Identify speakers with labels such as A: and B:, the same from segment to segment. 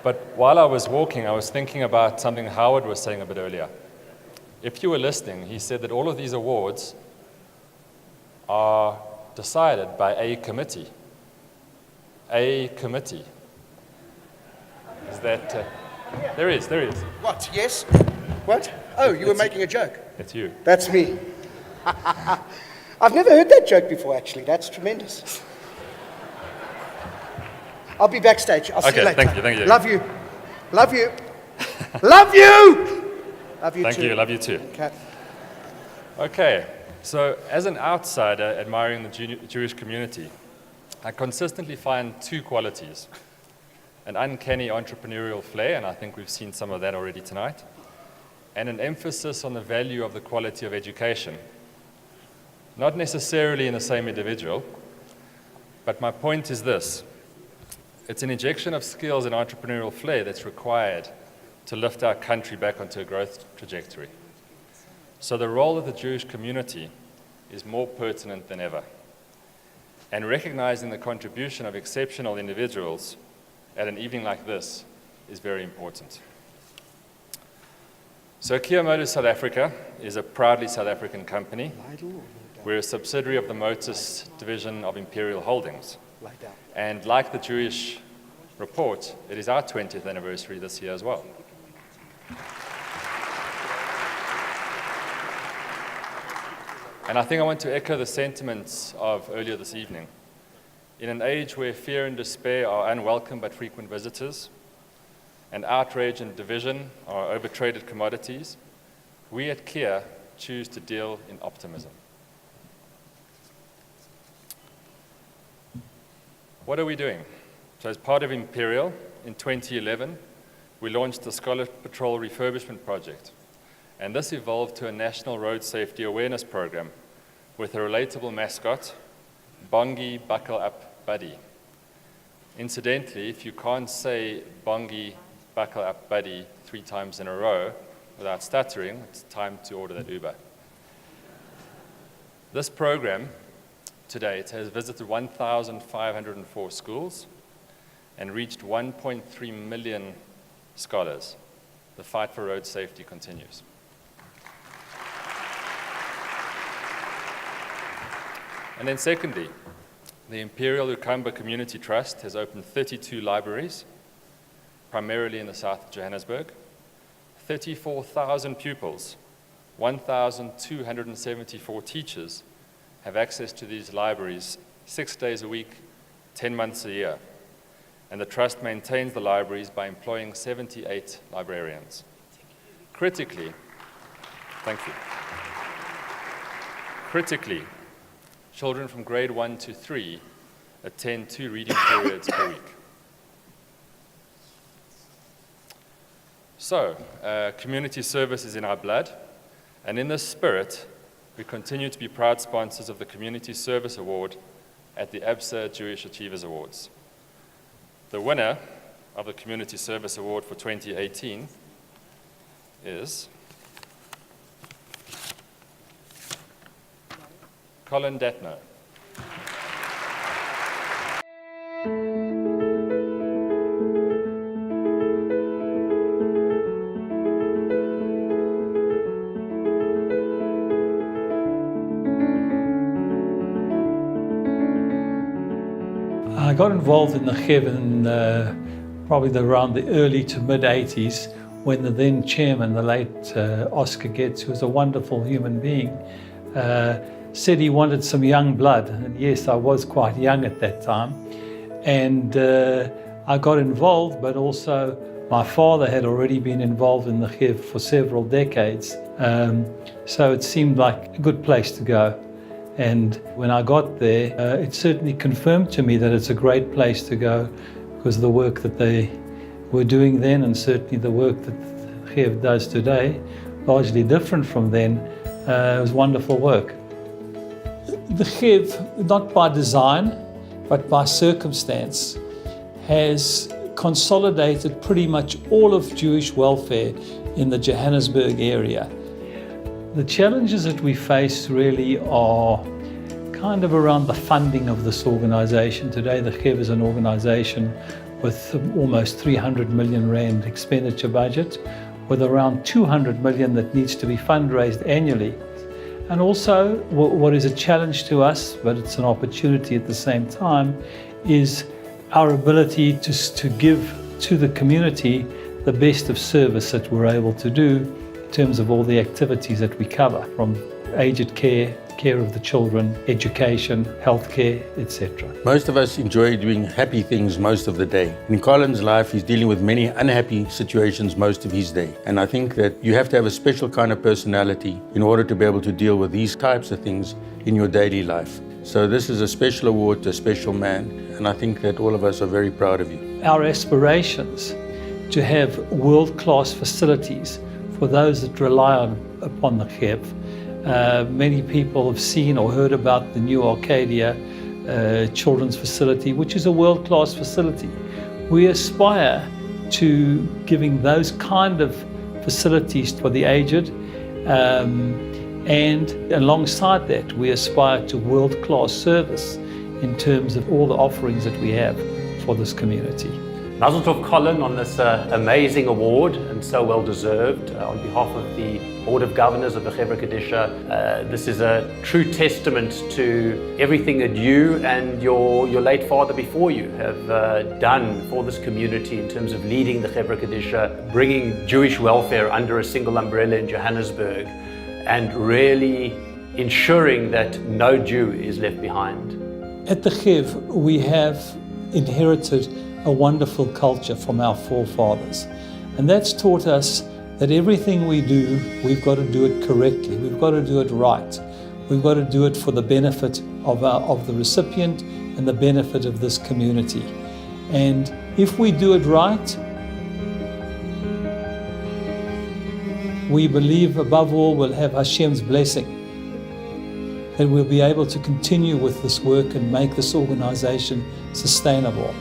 A: But while I was walking, I was thinking about something Howard was saying a bit earlier. If you were listening, he said that all of these awards are decided by a committee. A committee. Is that... There is.
B: What? Yes? What? Oh, you were making a joke.
A: It's you.
B: That's me. I've never heard that joke before, actually. That's tremendous. I'll be backstage. I'll see you later.
A: Thank you.
B: Love you. Love you. Love you! Love you
A: Thank
B: too.
A: you, love you too. Okay, so as an outsider admiring the Jewish community, I consistently find two qualities. An uncanny entrepreneurial flair, and I think we've seen some of that already tonight, and an emphasis on the value of the quality of education. Not necessarily in the same individual, but my point is this. It's an injection of skills and entrepreneurial flair that's required to lift our country back onto a growth trajectory. So the role of the Jewish community is more pertinent than ever. And recognizing the contribution of exceptional individuals at an evening like this is very important. So Kia Motors South Africa is a proudly South African company. We're a subsidiary of the Motors division of Imperial Holdings. And like the Jewish report, it is our 20th anniversary this year as well. And I think I want to echo the sentiments of earlier this evening. In an age where fear and despair are unwelcome but frequent visitors, and outrage and division are overtraded commodities, we at Kia choose to deal in optimism. What are we doing? So as part of Imperial, in 2011, we launched the Scholar Patrol refurbishment project. And this evolved to a national road safety awareness program with a relatable mascot, Bongi Buckle Up Buddy. Incidentally, if you can't say Bongi Buckle Up Buddy 3 times in a row without stuttering, it's time to order that Uber. This program to date has visited 1,504 schools and reached 1.3 million scholars. The fight for road safety continues. And then secondly, the Imperial Ukamba Community Trust has opened 32 libraries, primarily in the south of Johannesburg, 34,000 pupils, 1,274 teachers have access to these libraries 6 days a week, 10 months a year. And the Trust maintains the libraries by employing 78 librarians. Critically, children from grade 1 to 3 attend 2 reading periods per week. So, community service is in our blood, and in this spirit, we continue to be proud sponsors of the Community Service Award at the Absa Jewish Achievers Awards. The winner of the Community Service Award for 2018 is Colin Datno.
C: I got involved in the Chev in probably around the early to mid-80s when the then chairman, the late Oscar Getz, who was a wonderful human being, said he wanted some young blood. And yes, I was quite young at that time. And I got involved, but also my father had already been involved in the Chev for several decades. So it seemed like a good place to go. And when I got there, it certainly confirmed to me that it's a great place to go because of the work that they were doing then, and certainly the work that Chev does today, largely different from then, was wonderful work. The Chev, not by design, but by circumstance, has consolidated pretty much all of Jewish welfare in the Johannesburg area. The challenges that we face really are kind of around the funding of this organization. Today the Chev is an organization with almost 300 million rand expenditure budget, with around 200 million that needs to be fundraised annually. And also, what is a challenge to us, but it's an opportunity at the same time, is our ability to give to the community the best of service that we're able to do in terms of all the activities that we cover, from aged care, care of the children, education, healthcare, etc.
D: Most of us enjoy doing happy things most of the day. In Colin's life, he's dealing with many unhappy situations most of his day. And I think that you have to have a special kind of personality in order to be able to deal with these types of things in your daily life. So this is a special award to a special man, and I think that all of us are very proud of you.
C: Our aspirations to have world-class facilities for those that rely upon the GEV. Many people have seen or heard about the new Arcadia children's facility, which is a world-class facility. We aspire to giving those kind of facilities for the aged, and alongside that, we aspire to world-class service in terms of all the offerings that we have for this community.
E: Mazel tov, Colin, on this amazing award, and so well deserved. On behalf of the Board of Governors of the Chevra Kadisha, this is a true testament to everything that you and your late father before you have done for this community in terms of leading the Chevra Kadisha, bringing Jewish welfare under a single umbrella in Johannesburg, and really ensuring that no Jew is left behind.
C: At the GEV, we have inherited a wonderful culture from our forefathers. And that's taught us that everything we do, we've got to do it correctly. We've got to do it right. We've got to do it for the benefit of the recipient and the benefit of this community. And if we do it right, we believe above all we'll have Hashem's blessing, that we'll be able to continue with this work and make this organization sustainable.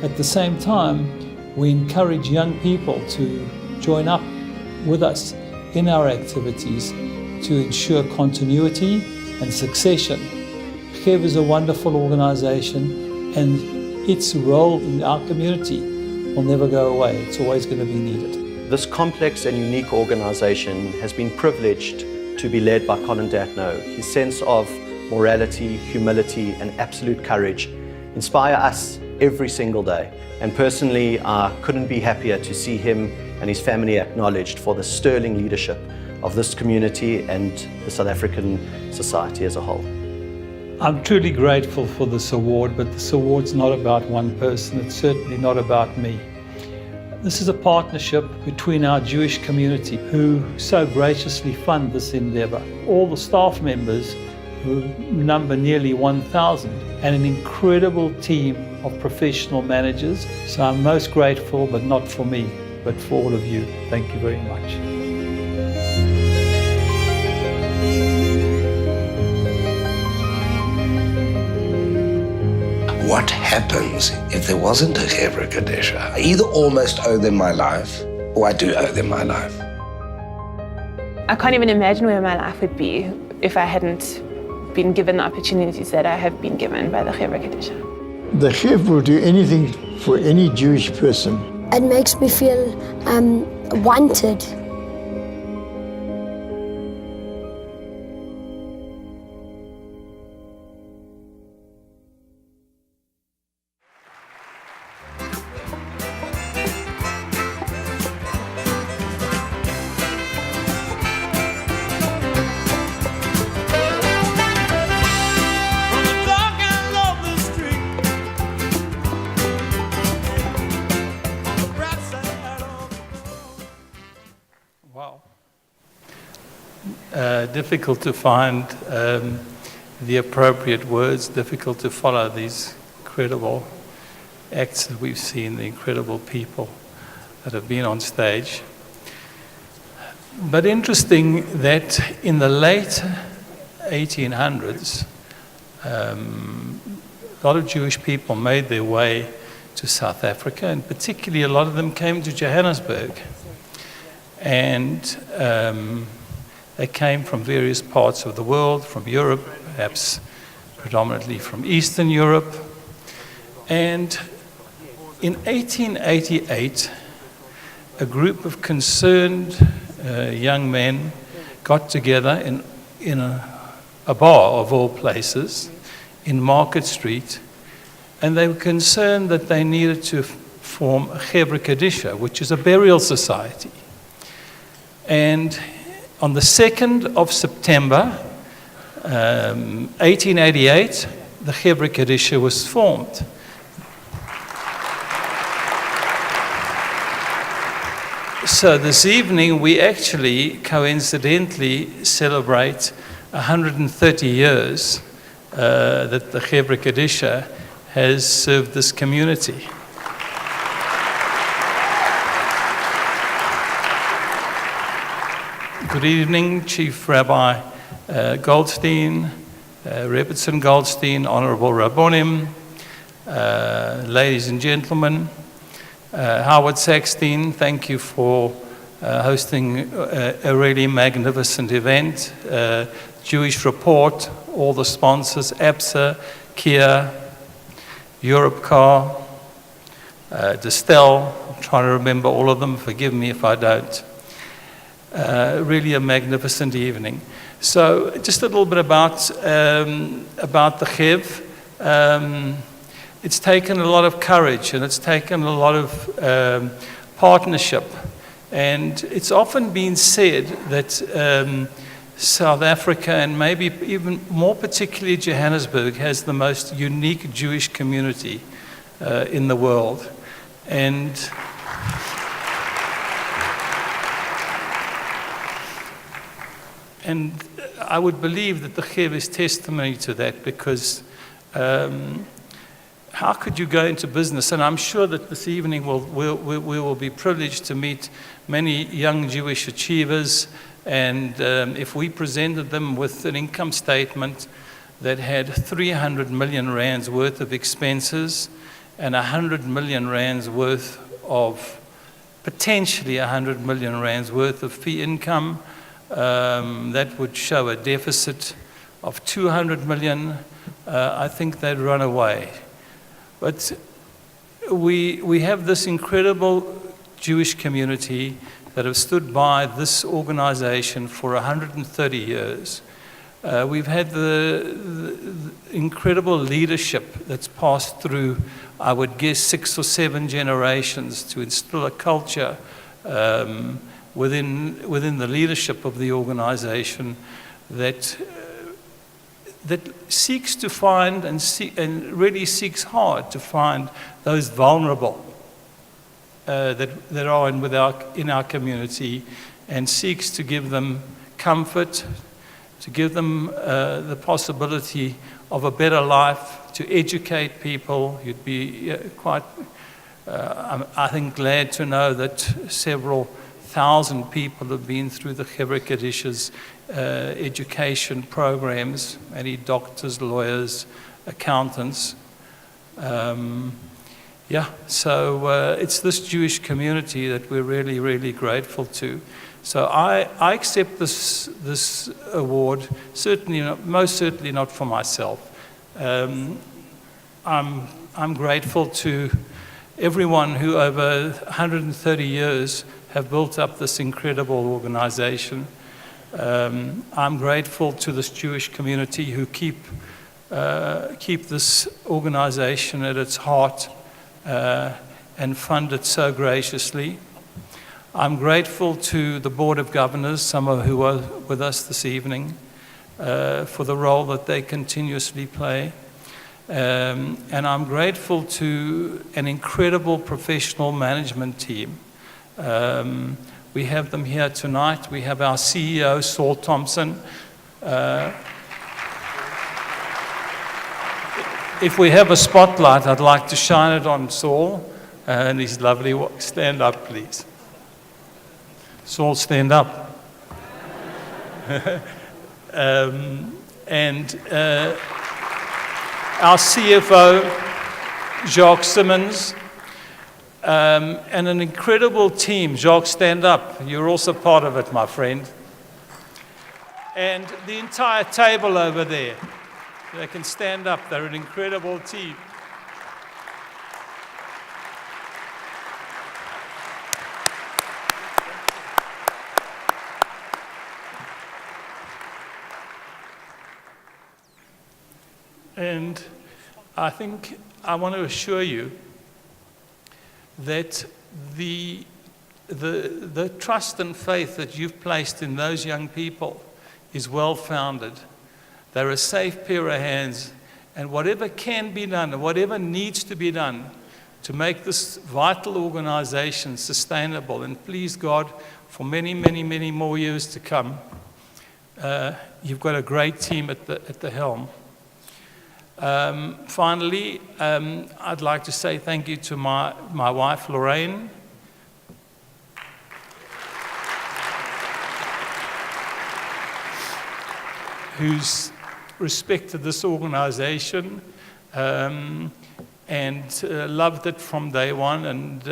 C: At the same time, we encourage young people to join up with us in our activities to ensure continuity and succession. GEV is a wonderful organization, and its role in our community will never go away. It's always going to be needed.
F: This complex and unique organization has been privileged to be led by Colin Datno. His sense of morality, humility, and absolute courage inspire us every single day. And personally, I couldn't be happier to see him and his family acknowledged for the sterling leadership of this community and the South African society as a whole.
C: I'm truly grateful for this award, but this award's not about one person. It's certainly not about me. This is a partnership between our Jewish community, who so graciously fund this endeavor, all the staff members, who number nearly 1,000, and an incredible team of professional managers. So I'm most grateful, but not for me, but for all of you. Thank you very much.
G: What happens if there wasn't a Chevra Kadisha? I either almost owe them my life, or I do owe them my life.
H: I can't even imagine where my life would be if I hadn't been given the opportunities that I have been given by the Chevra Kadisha.
I: The GEV will do anything for any Jewish person.
J: It makes me feel wanted.
C: Wow. Difficult to find the appropriate words, difficult to follow these incredible acts that we've seen, the incredible people that have been on stage. But interesting that in the late 1800s, a lot of Jewish people made their way to South Africa, and particularly a lot of them came to Johannesburg. And they came from various parts of the world, from Europe, perhaps predominantly from Eastern Europe. And In 1888, a group of concerned young men got together in a bar, of all places, in Market Street, and they were concerned that they needed to form a Chevra Kadisha, which is a burial society. And on the 2nd of September, 1888, the Chevra Kadisha was formed. So this evening, we actually coincidentally celebrate 130 years that the Chevra Kadisha has served this community. Good evening, Chief Rabbi Goldstein, Rebbetzin Goldstein, Honorable Rabbonim, ladies and gentlemen. Howard Saxton, thank you for hosting a really magnificent event. Jewish Report, all the sponsors, Absa, Kia, Europcar, Distel, I'm trying to remember all of them, forgive me if I don't. Really a magnificent evening. So just a little bit about the Chev. It's taken a lot of courage and it's taken a lot of partnership. And it's often been said that South Africa, and maybe even more particularly Johannesburg, has the most unique Jewish community in the world. And I would believe that the Chev is testimony to that, because how could you go into business? And I'm sure that this evening we will be privileged to meet many young Jewish achievers. And if we presented them with an income statement that had 300 million rands worth of expenses and 100 million rands worth of, potentially 100 million rands worth of fee income, that would show a deficit of 200 million. I think they'd run away. But we have this incredible Jewish community that have stood by this organization for 130 years. We've had the incredible leadership that's passed through, I would guess, 6 or 7 generations to instill a culture within the leadership of the organization that seeks to find and really seeks hard to find those vulnerable that are in our community, and seeks to give them comfort, to give them the possibility of a better life, to educate people. You'd be quite, I think, glad to know that several thousand people have been through the Chevra Kadisha's education programs, many doctors, lawyers, accountants. So it's this Jewish community that we're really, really grateful to. So I accept this award, most certainly not for myself. I'm grateful to everyone who over 130 years have built up this incredible organization. I'm grateful to this Jewish community who keep this organization at its heart and fund it so graciously. I'm grateful to the Board of Governors, some of who are with us this evening, for the role that they continuously play. And I'm grateful to an incredible professional management team. We have them here tonight. We have our CEO, Saul Thompson. If we have a spotlight, I'd like to shine it on Saul and his lovely. Stand up, please. Saul, stand up. And our CFO, Jacques Simmons, and an incredible team. Jacques, stand up. You're also part of it, my friend. And the entire table over there. They can stand up. They're an incredible team. And I think I want to assure you that the trust and faith that you've placed in those young people is well-founded. They're a safe pair of hands, and whatever can be done, and whatever needs to be done to make this vital organization sustainable, and please God, for many, many, many more years to come, you've got a great team at the helm. Finally, I'd like to say thank you to my wife, Lorraine, who's respected this organization and loved it from day one, and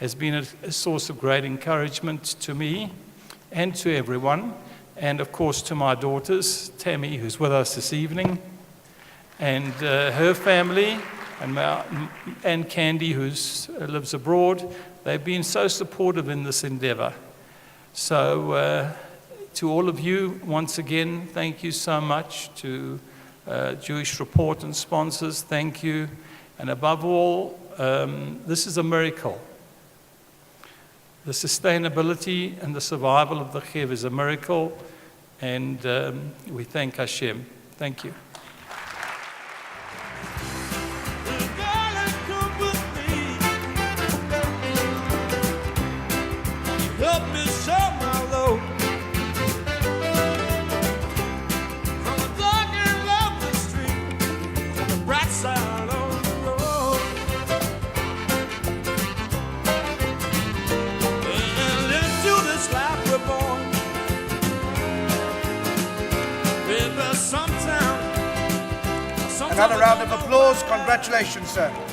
C: has been a source of great encouragement to me and to everyone. And of course to my daughters, Tammy, who's with us this evening, and her family, and Candy, who lives abroad. They've been so supportive in this endeavor. So to all of you, once again, thank you so much. To Jewish Report and sponsors, thank you. And above all, this is a miracle. The sustainability and the survival of the Chev is a miracle, and we thank Hashem. Thank you.
B: Another round of applause. Congratulations, sir.